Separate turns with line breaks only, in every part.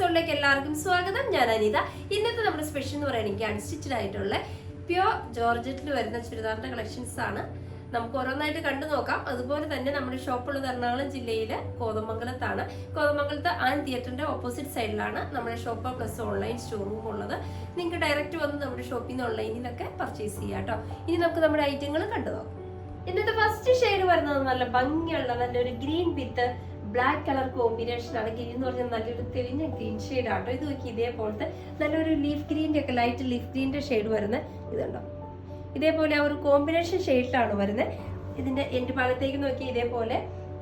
എപ്പിസോഡിലേക്ക് എല്ലാവർക്കും സ്വാഗതം. ഞാൻ അനിത. ഇന്നത്തെ നമ്മുടെ സ്പെഷ്യൽ എന്ന് പറയുന്നത് അൺസ്റ്റിച്ചഡ് ആയിട്ടുള്ള പ്യോർ ജോർജറ്റിൽ വരുന്ന ചുരിദാറിന്റെ കളക്ഷൻസ് ആണ്. നമുക്ക് ഓരോന്നായിട്ട് കണ്ടു നോക്കാം. അതുപോലെ തന്നെ നമ്മുടെ ഷോപ്പുള്ളത് എറണാകുളം ജില്ലയിലെ കോതമംഗലത്താണ്. കോതമംഗലത്ത് ആൻ തിയേറ്ററിന്റെ ഓപ്പോസിറ്റ് സൈഡിലാണ് നമ്മുടെ ഷോപ്പ് പ്ലസ് ഓൺലൈൻ സ്റ്റോറൂം ഉള്ളത്. നിങ്ങൾക്ക് ഡയറക്റ്റ് വന്ന് നമ്മുടെ ഷോപ്പിൽ നിന്ന് ഓൺലൈനിലൊക്കെ പർച്ചേസ് ചെയ്യാം കേട്ടോ. ഇനി നമുക്ക് നമ്മുടെ ഐറ്റങ്ങൾ കണ്ടു നോക്കാം. ഇന്നത്തെ ഫസ്റ്റ് ഷെയ്ഡ് വരുന്നത് നല്ല ഭംഗിയുള്ള നല്ലൊരു ഗ്രീൻ വിത്ത് ബ്ലാക്ക് കളർ കോമ്പിനേഷൻ ആണ്. ഗ്രീൻ എന്ന് പറഞ്ഞാൽ നല്ലൊരു തെളിഞ്ഞ ഗ്രീൻ ഷെയ്ഡ് ആട്ടോ. ഇത് നോക്കി ഇതേപോലത്തെ നല്ലൊരു ലീഫ് ഗ്രീൻ്റെ ഒക്കെ ലൈറ്റ് ലീഫ് ഗ്രീൻ്റെ ഷെയ്ഡ് വരുന്ന ഇതുണ്ടോ. ഇതേപോലെ ആ ഒരു കോമ്പിനേഷൻ ഷെയ്ഡിലാണ് വരുന്നത്. ഇതിന്റെ എൻഡ് ഭാഗത്തേക്ക് നോക്കി ഇതേപോലെ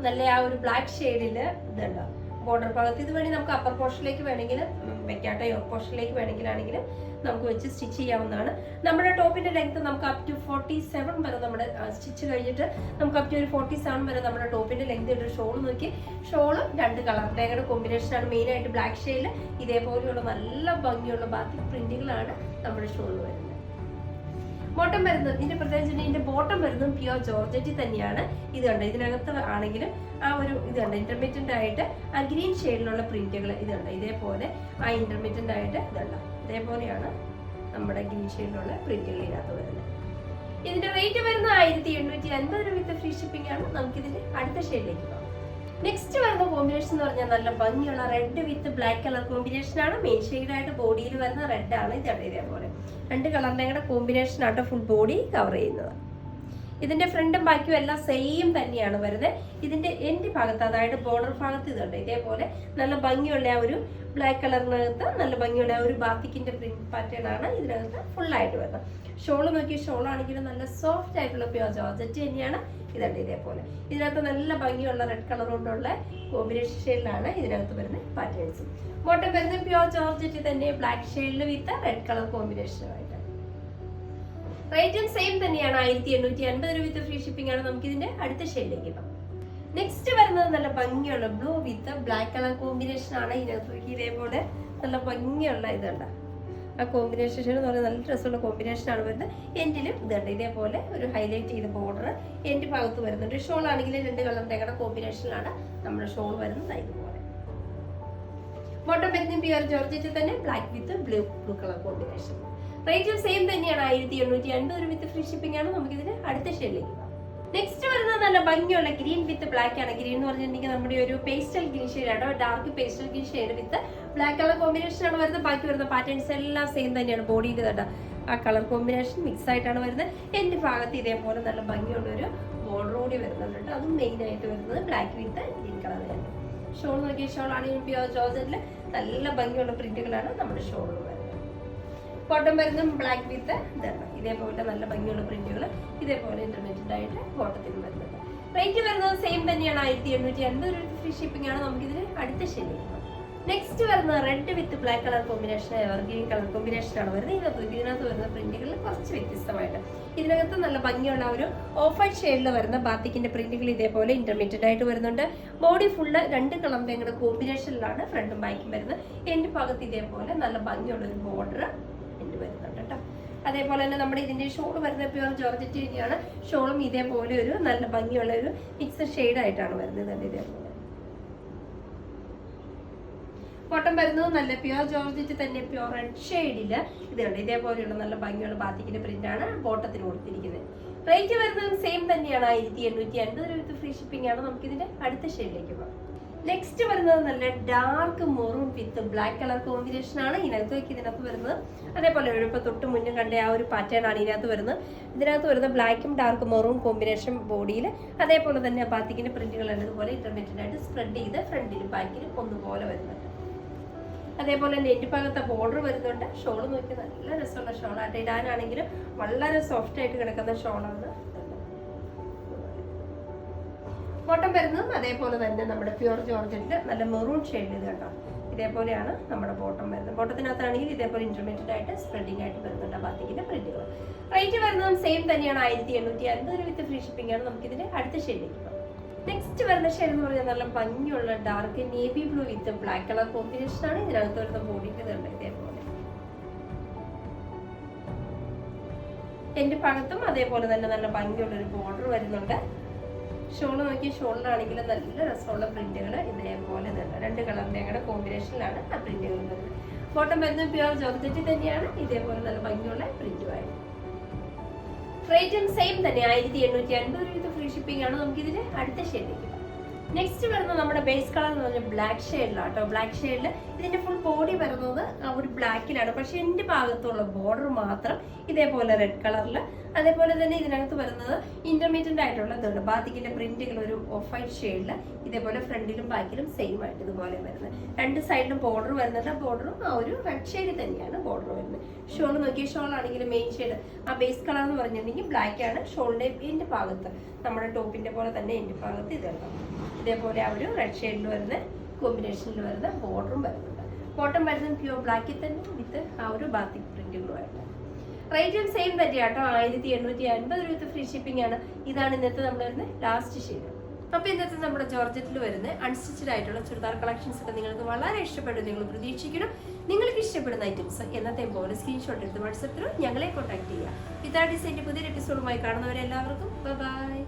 നല്ല ആ ഒരു ബ്ലാക്ക് ഷെയ്ഡിൽ ഇതുണ്ടോ ബോർഡർ ഭാഗത്ത്. ഇത് വേണമെങ്കിൽ നമുക്ക് അപ്പർ പോർഷനിലേക്ക് വേണമെങ്കിലും വെക്കാട്ടോ, യോർ പോർഷനിലേക്ക് വേണമെങ്കിലാണെങ്കിലും നമുക്ക് വെച്ച് സ്റ്റിച്ച് ചെയ്യാവുന്നതാണ്. നമ്മുടെ ടോപ്പിന്റെ ലെങ്ത് നമുക്ക് അപ് ടു 47 വരെ നമ്മുടെ സ്റ്റിച്ച് കഴിഞ്ഞിട്ട് നമുക്ക് അപ് ടു ഒരു 47 വരെ നമ്മുടെ ടോപ്പിന്റെ ലെങ്ത് ഉണ്ട്. ഷോൾ നോക്കി, ഷോള് രണ്ട് കളറിന്റെ കോമ്പിനേഷനാണ്. മെയിൻ ആയിട്ട് ബ്ലാക്ക് ഷെയ്ഡിൽ ഇതേപോലെയുള്ള നല്ല ഭംഗിയുള്ള ബാത്തിക് പ്രിന്റുകളാണ് നമ്മുടെ ഷോൾ വരുന്നത്. ബോട്ടം വരുന്നത് ഇതിന്റെ പ്രത്യേകിച്ച് ഇതിന്റെ ബോട്ടം വരുന്നതും പ്യുവർ ജോർജറ്റി തന്നെയാണ്. ഇത് കണ്ടോ, ഇതിനകത്ത് ആണെങ്കിലും ആ ഒരു ഇത് കണ്ടോ ഇന്റർമീഡിയന്റ് ആയിട്ട് ആ ഗ്രീൻ ഷെയ്ഡിലുള്ള പ്രിന്റുകൾ ഇത് കണ്ടോ. ഇതേപോലെ ആ ഇന്റർമീഡിയന്റ് ആയിട്ട് ഇതുണ്ടോ, ഇതേപോലെയാണ് നമ്മുടെ ഗ്രീൻ ഷെയ്ഡിലുള്ള പ്രിന്റുകൾ ഇതിനകത്ത് വരുന്നത്. ഇതിന്റെ റേറ്റ് വരുന്നത് 1850 രൂപ വിത്ത് ഫ്രീ ഷിപ്പിംഗ് ആണ്. നമുക്ക് ഇതിന്റെ അടുത്ത ഷെയ്ഡിലേക്ക് പോകാം. നെക്സ്റ്റ് വരുന്ന കോമ്പിനേഷൻ എന്ന് പറഞ്ഞാൽ നല്ല ഭംഗിയുള്ള read with black colour combination ആണ്. മെയിൻ ഷെയ്ഡായിട്ട് ബോഡിയിൽ വരുന്ന റെഡ് ആണ്. ഇതാണ് ഇതേപോലെ രണ്ട് കളറിന്റെ കൂടെ കോമ്പിനേഷൻ ആയിട്ട് ഫുൾ ബോഡി കവർ ചെയ്യുന്നത്. ഇതിന്റെ ഫ്രണ്ടും ബാക്കിയും എല്ലാം സെയിം തന്നെയാണ് വരുന്നത്. ഇതിന്റെ എൻഡ് ഭാഗത്ത് അതായത് ബോർഡർ ഭാഗത്ത് ഇതുണ്ട് ഇതേപോലെ നല്ല ഭംഗിയുള്ള ആ ഒരു ബ്ലാക്ക് കളറിനകത്ത് നല്ല ഭംഗിയുള്ള ആ ഒരു ബാത്തിക്കിന്റെ പ്രിന്റ് പാറ്റേൺ ആണ് ഇതിനകത്ത് ഫുൾ ആയിട്ട് വരുന്നത്. ഷോള് നോക്കി, ഷോൾ ആണെങ്കിലും നല്ല സോഫ്റ്റ് ആയിട്ടുള്ള പ്യുവർ ജോർജറ്റ് തന്നെയാണ്. ഇതുണ്ട് ഇതേപോലെ ഇതിനകത്ത് നല്ല ഭംഗിയുള്ള റെഡ് കളർ കൊണ്ടുള്ള കോമ്പിനേഷൻ ഷെയ്ഡിലാണ് ഇതിനകത്ത് വരുന്ന പാറ്റേൺസ്. ബോട്ടം വരുന്നത് പ്യുവർ ജോർജറ്റ് തന്നെ ബ്ലാക്ക് ഷെയ്ഡിൽ വിത്ത് റെഡ് കളർ കോമ്പിനേഷനുമായിട്ട്. റേറ്റും സെയിം തന്നെയാണ് 1850 രൂപ വിത്ത് ഫ്രീ ഷിപ്പിംഗ് ആണ്. നമുക്ക് ഇതിന്റെ അടുത്ത ഷെയ്ഡിലേക്ക് പോകാം. നെക്സ്റ്റ് വരുന്നത് നല്ല ഭംഗിയുള്ള ബ്ലൂ വിത്ത് ബ്ലാക്ക് കളർ കോമ്പിനേഷൻ ആണ്. ഇതിനകത്ത് ഇതേപോലെ നല്ല ഭംഗിയുള്ള ഇതുണ്ട് ആ കോമ്പിനേഷൻ ഷെയ്ഡ് എന്ന് പറയുന്നത് നല്ല ഡ്രസ്സുള്ള കോമ്പിനേഷൻ ആണ് വരുന്നത്. എൻഡിലും ഇതുണ്ട് ഇതേപോലെ ഒരു ഹൈലൈറ്റ് ചെയ്ത ബോർഡർ എൻഡ് ഭാഗത്ത് വരുന്നുണ്ട്. ഷോൾ ആണെങ്കിൽ രണ്ട് കളറിന്റെ കൂടെ കോമ്പിനേഷനിലാണ് നമ്മുടെ ഷോൾ വരുന്നത്. ഇതുപോലെ ബോട്ടം വരുന്നത് പ്യുവർ ജോർജറ്റ് തന്നെ black with blue colour combination. റേറ്റും സെയിം തന്നെയാണ് 1850 രൂപ വിത്ത് ഫ്രീ ഷിപ്പിംഗ് ആണ്. നമുക്ക് ഇതിന് അടുത്ത ഷെയ്ഡിലേക്ക് പോകാം. നെക്സ്റ്റ് വരുന്നത് നല്ല ഭംഗിയുള്ള ഗ്രീൻ വിത്ത് ബ്ലാക്ക് ആണ്. ഗ്രീൻ എന്ന് പറഞ്ഞിട്ടുണ്ടെങ്കിൽ നമ്മുടെ ഒരു പേസ്റ്റൽ ഗ്രീൻ ഷെയ്ഡ് ആണ്. ഡാർക്ക് പേസ്റ്റൽ ഗ്രീൻ ഷെയ്ഡ് വിത്ത് ബ്ലാക്ക് കളർ കോമ്പിനേഷൻ ആണ് വരുന്നത്. ബാക്കി വരുന്ന പാറ്റേൺസ് എല്ലാം സെയിം തന്നെയാണ്. ബോഡിയിൽ തട്ട ആ കളർ കോമ്പിനേഷൻ മിക്സ് ആയിട്ടാണ് വരുന്നത്. എന്റെ ഭാഗത്ത് ഇതേപോലെ നല്ല ഭംഗിയുള്ള ഒരു ബോർഡർ കൂടി വരുന്നുണ്ട്. അതും മെയിൻ ആയിട്ട് വരുന്നത് ബ്ലാക്ക് വിത്ത് ഗ്രീൻ കളറിലാണ്. ഷോൾ നോക്കിയ ഷോൾ ആണെങ്കിൽ പ്യുവർ ജോർജറ്റിൽ നല്ല ഭംഗിയുള്ള പ്രിന്റുകളാണ് നമ്മുടെ ഷോൾ വരുന്നത്. ബോട്ടം വരുന്നത് ബ്ലാക്ക് വിത്ത് ഇതേപോലെ നല്ല ഭംഗിയുള്ള പ്രിന്റുകൾ ഇതേപോലെ ഇന്റർമീഡിയറ്റ് ആയിട്ട് ബോട്ടത്തിൽ വരുന്നത്. റേറ്റ് വരുന്നത് സെയിം തന്നെയാണ് 1850 രൂപ ഫ്രീ ഷിപ്പിംഗ് ആണ്. നമുക്ക് ഇതിന് അടുത്ത ഷെയ്ഡിലേക്ക് പോകാം. നെക്സ്റ്റ് വരുന്നത് read with black colour combination green colour combination ആണ് വരുന്നത്. ഇതിനകത്ത് വരുന്ന പ്രിന്റുകൾ കുറച്ച് വ്യത്യസ്തമായിട്ട് ഇതിനകത്ത് നല്ല ഭംഗിയുള്ള ഒരു ഓഫ് വൈറ്റ് ഷെയ്ഡിൽ വരുന്ന ബാത്തിക്കിന്റെ പ്രിന്റുകൾ ഇതേപോലെ ഇന്റർമീഡിയറ്റ് ആയിട്ട് വരുന്നുണ്ട്. ബോഡി ഫുള്ള് രണ്ട് കളറിന്റെ കൂടെ കോമ്പിനേഷനിലാണ് ഫ്രണ്ടും ബാക്കും വരുന്നത്. എൻഡ് ഭാഗത്ത് ഇതേപോലെ നല്ല ഭംഗിയുള്ള ഒരു ബോർഡർ വരുന്നുണ്ട് കേട്ടോ. അതേപോലെ തന്നെ നമ്മുടെ ഇതിന്റെ ഷോൾ വരുന്നത് പ്യുവർ ജോർജറ്റ് തന്നെയാണ്. ഷോളും ഇതേപോലെ ഒരു നല്ല ഭംഗിയുള്ള ഒരു മിക്സഡ് ഷെയ്ഡ് ആയിട്ടാണ് വരുന്നത്. ഇതേപോലെ ബോട്ടം വരുന്നത് നല്ല പ്യുവർ ജോർജറ്റ് തന്നെ പ്യുവർ റെഡ് ഷെയ്ഡില് ഇതുണ്ട് ഇതേപോലെയുള്ള നല്ല ഭംഗിയുള്ള ബാത്തിക്കിന്റെ പ്രിന്റ് ആണ് ബോട്ടത്തിന് കൊടുത്തിരിക്കുന്നത്. റേറ്റ് വരുന്നത് സെയിം തന്നെയാണ് 1850 രൂപ ഫ്രീ ഷിപ്പിംഗ് ആണ്. നമുക്ക് ഇതിന്റെ അടുത്ത ഷെയ്ഡിലേക്ക് പോകാം. നെക്സ്റ്റ് വരുന്നത് നല്ല ഡാർക്ക് മെറൂൺ വിത്ത് ബ്ലാക്ക് കളർ കോമ്പിനേഷൻ ആണ്. ഇതിനകത്ത് വരുന്നത് അതേപോലെ ഇപ്പൊ തൊട്ട് മുന്നേ കണ്ട ആ ഒരു പാറ്റേൺ ആണ് ഇതിനകത്ത് വരുന്നത്. ഇതിനകത്ത് വരുന്ന ബ്ലാക്കും ഡാർക്ക് മെറൂൺ കോമ്പിനേഷൻ ബോഡിയിൽ അതേപോലെ തന്നെ ബാത്തിക്കിന്റെ പ്രിന്റുകൾ ഇതുപോലെ ഇന്റർമീഡിയറ്റ് ആയിട്ട് സ്പ്രെഡ് ചെയ്ത് ഫ്രണ്ടിലും ബാക്കിലും ഒന്നുപോലെ വരുന്നുണ്ട്. അതേപോലെ നെറ്റ് ഭാഗത്തെ ബോർഡർ വരുന്നുണ്ട്. ഷോൾ നോക്കി നല്ല രസമുള്ള ഷോളായിട്ട് ഇടാനാണെങ്കിലും വളരെ സോഫ്റ്റ് ആയിട്ട് കിടക്കുന്ന ഷോളാണ്. ബോട്ടം വരുന്നതും അതേപോലെ തന്നെ നമ്മുടെ പ്യുവർ ജോർജറ്റിൽ നല്ല മെറൂൺ ഷെയ്ഡ് ഇത് കേട്ടോ. ഇതേപോലെയാണ് നമ്മുടെ ബോട്ടം വരുന്നത്. ബോട്ടത്തിനകത്താണെങ്കിൽ ഇതേപോലെ ഇന്റർമീഡിയറ്റ് ആയിട്ട് സ്പ്രെഡിംഗ് ആയിട്ട് വരുന്നുണ്ട് ബാത്തിക്കിന്റെ പ്രിന്റുകൾ. റേറ്റ് വരുന്നതും സെയിം തന്നെയാണ് 1850 രൂപ വിത്ത് ഫ്രീ ഷിപ്പിംഗ് ആണ്. നമുക്ക് ഇതിന്റെ അടുത്ത ഷെയ്ഡിലേക്ക് പോകാം. നെക്സ്റ്റ് വരുന്ന ഷെയ്ഡ് എന്ന് പറഞ്ഞാൽ നല്ല ഭംഗിയുള്ള ഡാർക്ക് നേവി ബ്ലൂ വിത്ത് ബ്ലാക്ക് കളർ കോമ്പിനേഷൻ ആണ്. ഇതിനകത്ത് വരുന്ന ബോഡിക്ക് ഇതുണ്ട് ഇതേപോലെ എന്റെ ഭാഗത്തും അതേപോലെ തന്നെ നല്ല ഭംഗിയുള്ള ഒരു ബോർഡർ വരുന്നുണ്ട്. ഷോള് നോക്കി, ഷോളിലാണെങ്കിലും നല്ല രസമുള്ള പ്രിന്റുകൾ ഇതേപോലെ തന്നെ 2 കളറിന്റെ കൂടെ കോമ്പിനേഷനിലാണ് ആ പ്രിന്റുകൾ വരുന്നത്. ബോട്ടം വരുന്നത് പ്യുവർ ജോർജറ്റ് തന്നെയാണ്, ഇതേപോലെ നല്ല ഭംഗിയുള്ള പ്രിന്റുമായിട്ട്. റേറ്റും സെയിം തന്നെ 1850 രൂപ ഫ്രീ ഷിപ്പിംഗ് ആണ്. നമുക്ക് ഇതിന്റെ അടുത്ത ഷെയ്ഡിലേക്ക്. നെക്സ്റ്റ് വരുന്നത് നമ്മുടെ ബേസ് കളർ എന്ന് പറഞ്ഞാൽ ബ്ലാക്ക് ഷെയ്ഡിലാണ് കേട്ടോ. ബ്ലാക്ക് ഷെയ്ഡിൽ ഇതിന്റെ ഫുൾ ബോഡി വരുന്നത് ഒരു ബ്ലാക്കിലാണ്, പക്ഷെ എൻ്റെ ഭാഗത്തുള്ള ബോർഡർ മാത്രം ഇതേപോലെ റെഡ് കളറിൽ. അതേപോലെ തന്നെ ഇതിനകത്ത് വരുന്നത് ഇന്റർമീഡിയറ്റ് ആയിട്ടുള്ള ഇതുണ്ട്, ബാത്തിക്കിന്റെ പ്രിന്റുകൾ ഒരു ഓഫ് വൈറ്റ് ഷെയ്ഡിൽ ഇതേപോലെ ഫ്രണ്ടിലും ബാക്കിലും സെയിം ആയിട്ട് ഇതുപോലെ വരുന്നത്. 2 സൈഡിലും ബോർഡർ വരുന്നത്, ബോർഡറും ആ ഒരു റെഡ് ഷെയ്ഡ് തന്നെയാണ് ബോർഡർ വരുന്നത്. ഷോൾ നോക്കിയ, ഷോൾ ആണെങ്കിൽ മെയിൻ ഷെയ്ഡ് ആ ബേസ് കളർ എന്ന് പറഞ്ഞിട്ടുണ്ടെങ്കിൽ ബ്ലാക്ക് ആണ്. ഷോളിന്റെ എൻ്റെ ഭാഗത്ത് നമ്മുടെ ടോപ്പിന്റെ പോലെ തന്നെ എൻ്റെ ഭാഗത്ത് ഇതുണ്ട്, ഇതേപോലെ ആ ഒരു റെഡ് ഷെയ്ഡിൽ വരുന്ന കോമ്പിനേഷനിൽ വരുന്ന ബോർഡറും വരുന്നുണ്ട്. ബോട്ടം വരുന്നത് പ്യൂർ ബ്ലാക്കിൽ തന്നെ വിത്ത് ആ ഒരു ബാത്തിക് പ്രിന്റുകളുമായിട്ട്. റേറ്റും സെയിം തന്നെയാട്ടോ, 1850 രൂപ ഫ്രീ ഷിപ്പിംഗ് ആണ്. ഇതാണ് ഇന്നത്തെ നമ്മൾ വരുന്ന ലാസ്റ്റ് ഷെയ്ഡ്. അപ്പൊ ഇന്നത്തെ നമ്മുടെ ജോർജറ്റിൽ വരുന്ന അൺസ്റ്റിച്ചഡ് ആയിട്ടുള്ള ചുരിദാർ കളക്ഷൻസ് ഒക്കെ നിങ്ങൾക്ക് വളരെ ഇഷ്ടപ്പെടും നിങ്ങൾ പ്രതീക്ഷിക്കണം. നിങ്ങൾക്ക് ഇഷ്ടപ്പെടുന്ന ഐറ്റംസ് എന്നത്തെ പോലെ സ്ക്രീൻഷോട്ട് എടുത്ത് വാട്സപ്പിലോ ഞങ്ങളെ കോൺടാക്ട് ചെയ്യുക. വിത്ത് ആ ഡിസൈൻ്റെ പുതിയൊരു എപ്പിസോഡുമായി കാണുന്നവരെല്ലാവർക്കും ബൈ.